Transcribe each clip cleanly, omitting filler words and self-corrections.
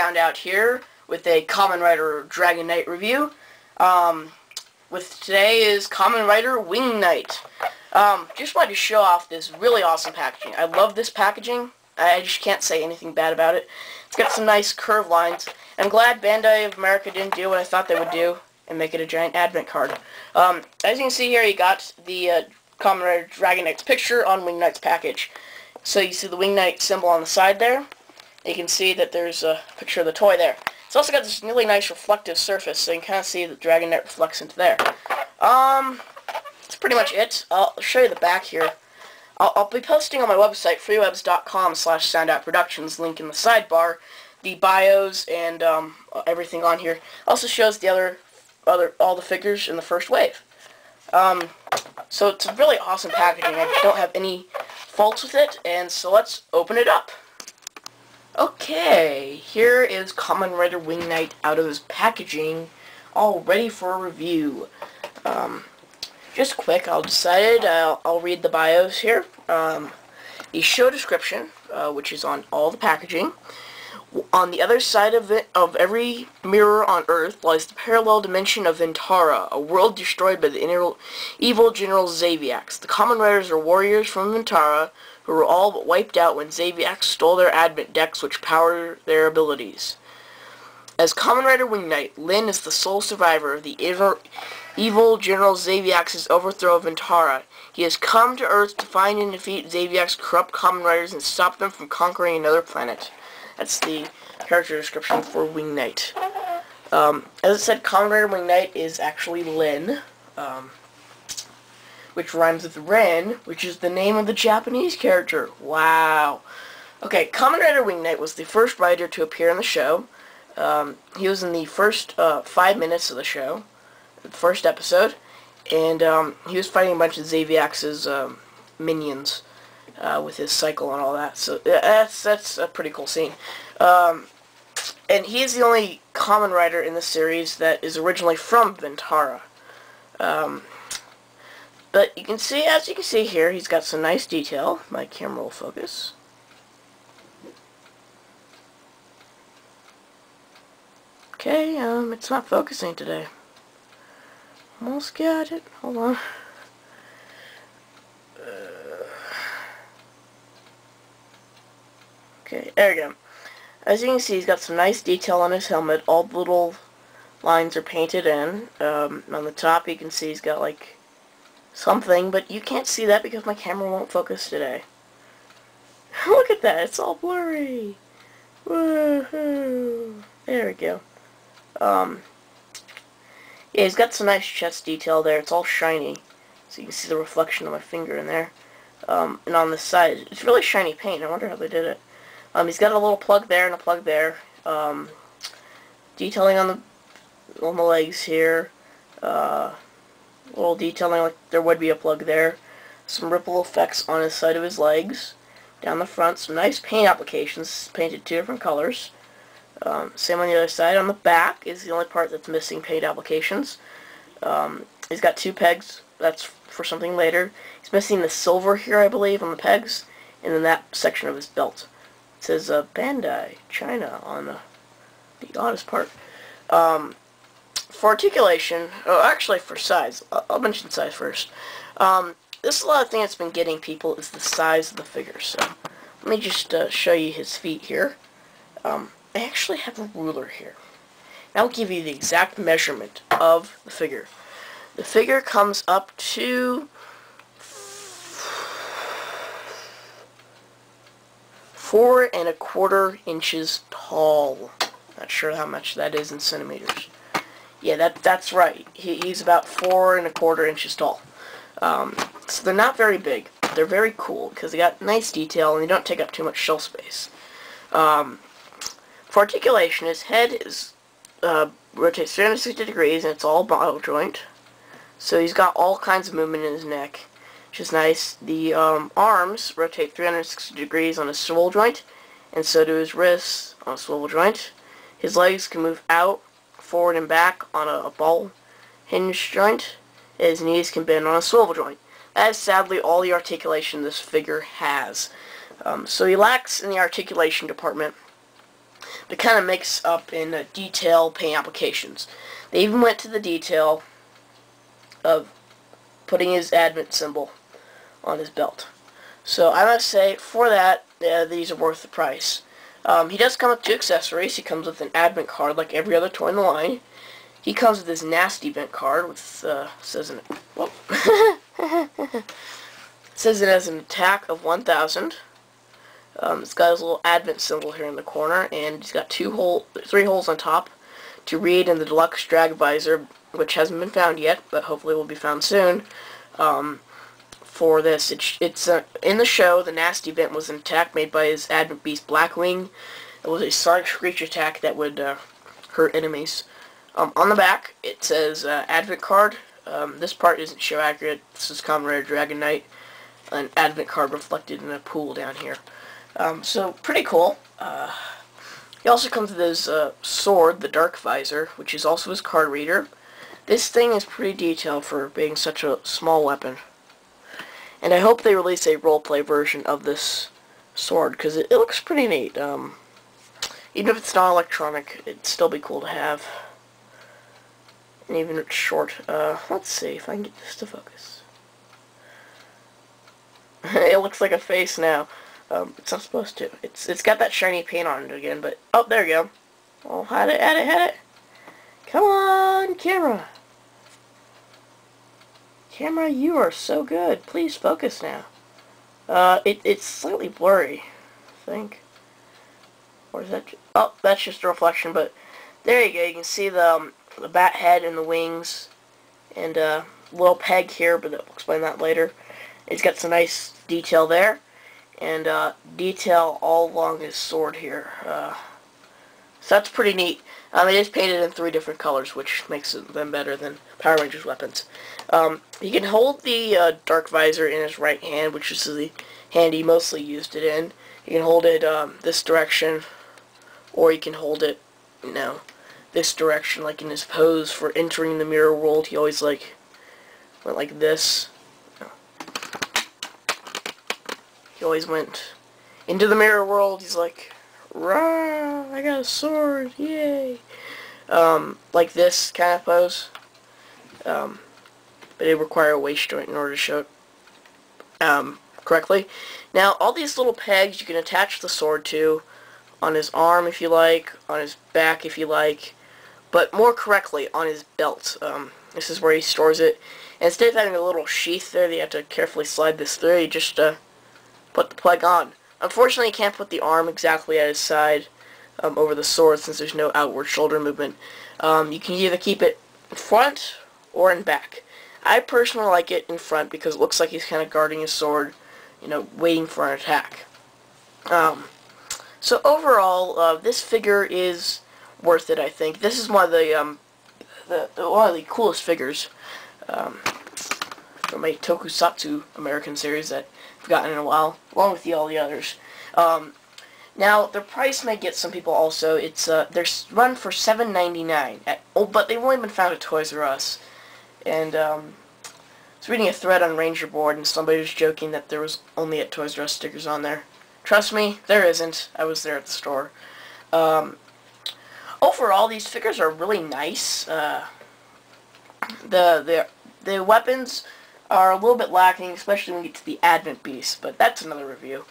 Soundout here with a Kamen Rider Dragon Knight review. With today is Kamen Rider Wing Knight. Just wanted to show off this really awesome packaging. I love this packaging. I just can't say anything bad about it. It's got some nice curved lines. I'm glad Bandai of America didn't do what I thought they would do and make it a giant advent card. As you can see here, you got the Kamen Rider Dragon Knight's picture on Wing Knight's package. So you see the Wing Knight symbol on the side there. You can see that there's a picture of the toy there. It's also got this really nice reflective surface, so you can kind of see the Dragon Knight reflects into there. That's pretty much it. I'll show you the back here. I'll be posting on my website, freewebs.com/soundoutproductions, link in the sidebar, the bios and everything on here. Also shows the all the figures in the first wave. So it's a really awesome packaging. I don't have any faults with it, and so let's open it up. Okay, here is Kamen Rider Wing Knight out of his packaging, all ready for a review. Just quick, I'll read the bios here. The show description, which is on all the packaging. On the other side of every mirror on Earth lies the parallel dimension of Ventara, a world destroyed by the evil General Xaviax. The Kamen Riders are warriors from Ventara who were all but wiped out when Xaviax stole their Advent decks which power their abilities. As Kamen Rider Wing Knight, Lin is the sole survivor of the evil General Xaviax's overthrow of Ventara. He has come to Earth to find and defeat Xaviax's corrupt Kamen Riders and stop them from conquering another planet. That's the character description for Wing Knight. As I said, Kamen Rider Wing Knight is actually Lin, which rhymes with Ren, which is the name of the Japanese character. Wow. Okay, Kamen Rider Wing Knight was the first rider to appear in the show. He was in the first 5 minutes of the show, the first episode, and he was fighting a bunch of Xaviax's minions with his cycle and all that. So that's a pretty cool scene. And he's the only Kamen Rider in the series that is originally from Ventara. But you can see, as you can see here, he's got some nice detail. My camera will focus. Okay, it's not focusing today. Almost got it. Hold on. Okay, there we go. As you can see, he's got some nice detail on his helmet. All the little lines are painted in. On the top, you can see he's got, like, something, but you can't see that because my camera won't focus today. Look at that, it's all blurry. Woohoo! There we go. Yeah, he's got some nice chest detail there. It's all shiny, so you can see the reflection of my finger in there. And on the side, it's really shiny paint. I wonder how they did it. He's got a little plug there and a plug there. Detailing on the legs here. Little detailing like there would be a plug there. Some ripple effects on his side of his legs. Down the front, some nice paint applications, painted 2 different colors. Same on the other side. On the back is the only part that's missing paint applications. He's got 2 pegs. That's for something later. He's missing the silver here, I believe, on the pegs, and then that section of his belt. It says Bandai, China, on the oddest part. For articulation, actually for size, I'll mention size first. This is a lot of thing that's been getting people is the size of the figure. So let me just show you his feet here. I actually have a ruler here. And I'll give you the exact measurement of the figure. The figure comes up to 4 1/4 inches tall. Not sure how much that is in centimeters. Yeah, that's right. He's about 4 1/4 inches tall. So they're not very big. They're very cool because they got nice detail and they don't take up too much shelf space. For articulation, his head is rotates 360 degrees and it's all ball joint. So he's got all kinds of movement in his neck, which is nice. The arms rotate 360 degrees on a swivel joint, and so do his wrists on a swivel joint. His legs can move out, forward and back on a ball hinge joint. His knees can bend on a swivel joint. That is sadly all the articulation this figure has. So he lacks in the articulation department. but kind of makes up in detail paint applications. They even went to the detail of putting his advent symbol on his belt. So I must say, for that, these are worth the price. He does come with 2 accessories. He comes with an advent card like every other toy in the line. He comes with his nasty vent card, which says in it, whoop. Says it has an attack of 1,000. It's got his little advent symbol here in the corner, and he's got 3 holes on top to read in the deluxe drag visor, which hasn't been found yet, but hopefully will be found soon. For this, it's in the show, the nasty vent was an attack made by his advent beast Blackwing. It was a sonic screech attack that would hurt enemies. On the back, it says advent card. This part isn't show accurate. This is Kamen Rider Dragon Knight, an advent card reflected in a pool down here. So pretty cool. He also comes with his sword, the Dark Visor, which is also his card reader. This thing is pretty detailed for being such a small weapon. And I hope they release a roleplay version of this sword, because it looks pretty neat. Even if it's not electronic, it'd still be cool to have. And even if it's short. Let's see if I can get this to focus. It looks like a face now. It's not supposed to. It's got that shiny paint on it again, but... Oh, there you go. Oh, had it. Come on, camera. Camera, you are so good. Please focus now. It's slightly blurry, I think. Or is that... Oh, that's just a reflection, but... There you go. You can see the bat head and the wings. And a little peg here, but I'll explain that later. It's got some nice detail there. And detail all along his sword here. So that's pretty neat. It is painted in 3 different colors, which makes them better than Power Rangers weapons. He can hold the Dark Visor in his right hand, which is the hand he mostly used it in. He can hold it this direction, or he can hold it, this direction, like in his pose for entering the mirror world. He always went like this. He always went into the mirror world. He's like, rah, I got a sword, yay. Like this kind of pose. But it requires a waist joint in order to show it correctly. Now, all these little pegs you can attach the sword to on his arm if you like, on his back if you like, but more correctly on his belt. This is where he stores it. And instead of having a little sheath there that you have to carefully slide this through, you just put the plug on. Unfortunately, you can't put the arm exactly at his side over the sword since there's no outward shoulder movement. You can either keep it in front or in back. I personally like it in front because it looks like he's kind of guarding his sword, waiting for an attack. So overall, this figure is worth it, I think. This is one of the one of the coolest figures from a Tokusatsu American series that I've gotten in a while, along with all the others. Now, the price may get some people also. They're run for $7.99 but they've only been found at Toys R Us. And I was reading a thread on Ranger Board, and somebody was joking that there was only at Toys R Us stickers on there. Trust me, there isn't. I was there at the store. Overall, these figures are really nice. The weapons are a little bit lacking, especially when you get to the Advent Beast, but that's another review.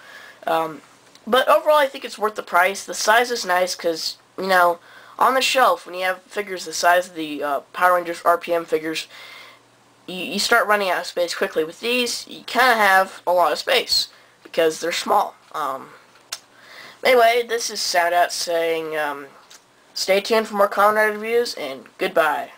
But overall, I think it's worth the price. The size is nice because, on the shelf, when you have figures the size of the Power Rangers RPM figures, you start running out of space quickly. With these, you kind of have a lot of space because they're small. Anyway, this is Soundout saying, stay tuned for more Kamen Rider reviews, and goodbye.